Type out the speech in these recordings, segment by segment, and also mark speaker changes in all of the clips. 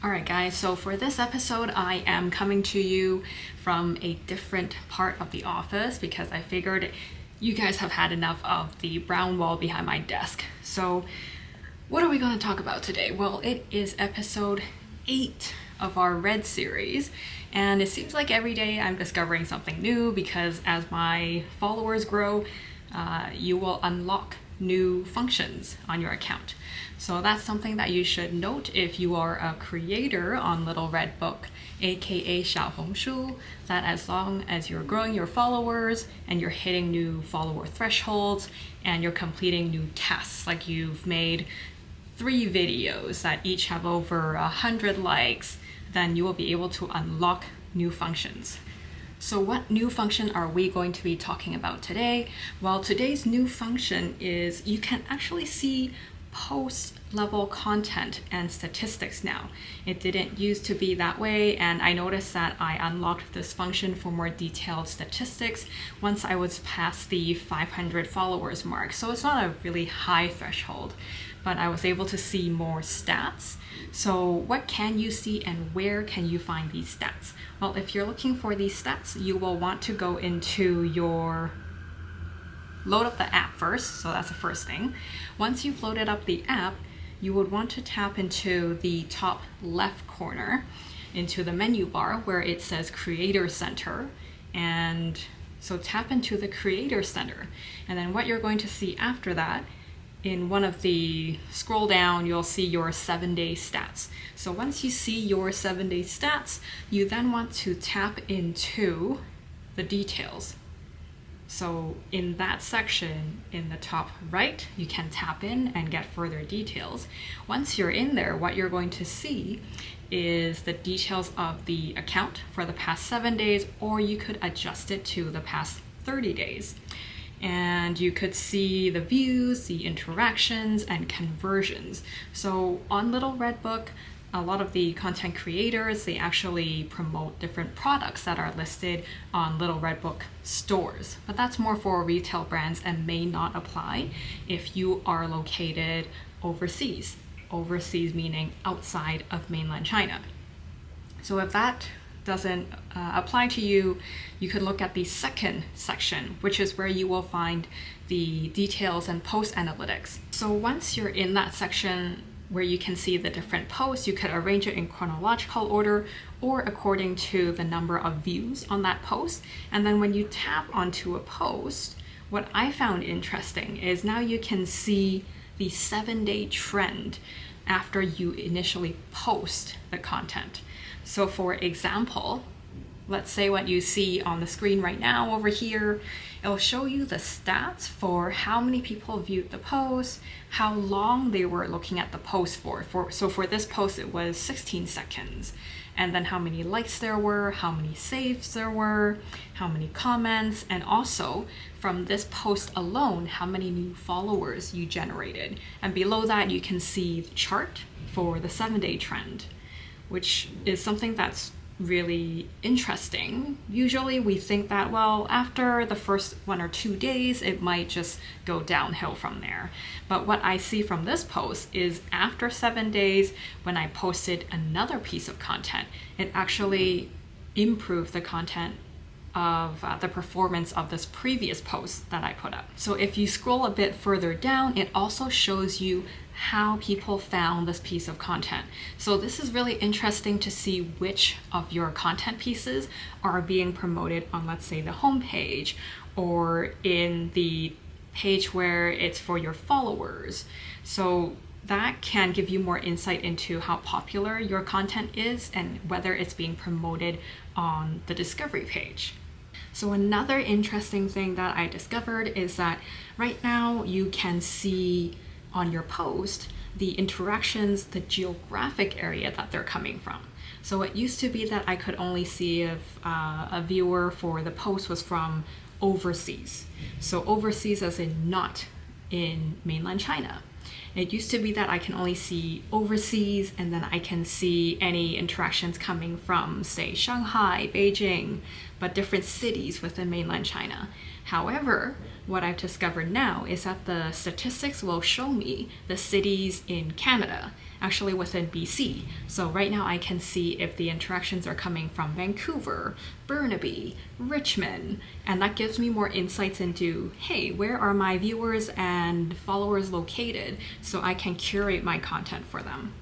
Speaker 1: Alright guys, so for this episode I am coming to you from a different part of the office because I figured you guys have had enough of the brown wall behind my desk. So what are we going to talk about today? Well, it is episode 8 of our Red series, and it seems like every day I'm discovering something new because as my followers grow, you will unlock new functions on your account. So that's something that you should note if you are a creator on Little Red Book, aka 小红书, that as long as you're growing your followers and you're hitting new follower thresholds and you're completing new tasks, like you've made 3 videos that each have over 100 likes, then you will be able to unlock new functions. So what new function are we going to be talking about today? Well, today's new function is you can actually see post level content and statistics now. It didn't used to be that way, and I noticed that I unlocked this function for more detailed statistics once I was past the 500 followers mark. So it's not a really high threshold, but I was able to see more stats. So what can you see and where can you find these stats? Well, if you're looking for these stats, you will want to go into your load up the app first. So that's the first thing. Once you've loaded up the app, you would want to tap into the top left corner into the menu bar where it says Creator Center. And so tap into the Creator Center. And then what you're going to see after that, in one of the scroll down, you'll see your 7-day stats. So once you see your 7-day stats, you then want to tap into the details. So in that section in the top right, you can tap in and get further details. Once you're in there, what you're going to see is the details of the account for the past 7 days, or you could adjust it to the past 30 days. And you could see the views, the interactions, and conversions. So on Little Red Book, a lot of the content creators, they actually promote different products that are listed on Little Red Book stores. But that's more for retail brands and may not apply if you are located overseas. Overseas meaning outside of mainland China. So if that doesn't apply to you, you could look at the second section, which is where you will find the details and post analytics. So once you're in that section where you can see the different posts, you could arrange it in chronological order or according to the number of views on that post. And then when you tap onto a post, what I found interesting is now you can see the 7-day trend after you initially post the content. So for example, let's say what you see on the screen right now over here, it'll show you the stats for how many people viewed the post, how long they were looking at the post for. So for this post, it was 16 seconds. And then how many likes there were, how many saves there were, how many comments, and also from this post alone, how many new followers you generated. And below that, you can see the chart for the 7-day trend, which is something that's really interesting. Usually we think that, well, after the first 1 or 2 days, it might just go downhill from there. But what I see from this post is after 7 days, when I posted another piece of content, it actually improved the content of the performance of this previous post that I put up. So if you scroll a bit further down, it also shows you how people found this piece of content. So this is really interesting to see which of your content pieces are being promoted on, let's say, the homepage or in the page where it's for your followers. So that can give you more insight into how popular your content is and whether it's being promoted on the discovery page. So another interesting thing that I discovered is that right now you can see on your post the interactions, the geographic area that they're coming from. So it used to be that I could only see if a viewer for the post was from overseas. So overseas as in not in mainland China. It used to be that I can only see overseas, and then I can see any interactions coming from, say, Shanghai, Beijing, but different cities within mainland China. However, what I've discovered now is that the statistics will show me the cities in Canada, actually within BC. So right now I can see if the interactions are coming from Vancouver, Burnaby, Richmond, and that gives me more insights into, hey, where are my viewers and followers located, so I can curate my content for them.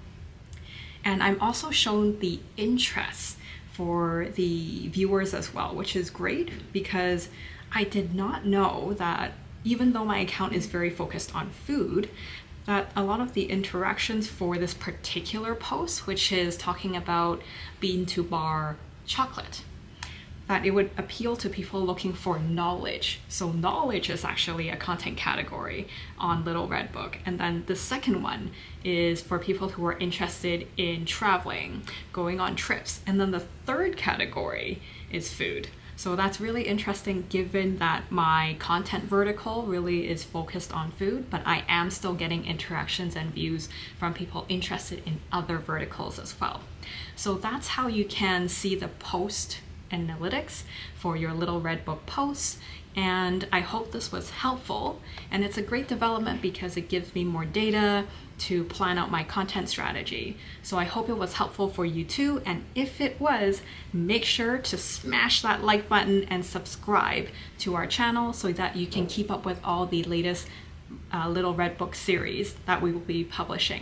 Speaker 1: And I'm also shown the interest for the viewers as well, which is great because I did not know that even though my account is very focused on food, that a lot of the interactions for this particular post, which is talking about bean to bar chocolate, that it would appeal to people looking for knowledge. So knowledge is actually a content category on Little Red Book. And then the second one is for people who are interested in traveling, going on trips. And then the third category is food. So that's really interesting given that my content vertical really is focused on food, but I am still getting interactions and views from people interested in other verticals as well. So that's how you can see the post analytics for your Little Red Book posts. And I hope this was helpful. And it's a great development because it gives me more data to plan out my content strategy. So I hope it was helpful for you too. And if it was, make sure to smash that like button and subscribe to our channel so that you can keep up with all the latest Little Red Book series that we will be publishing.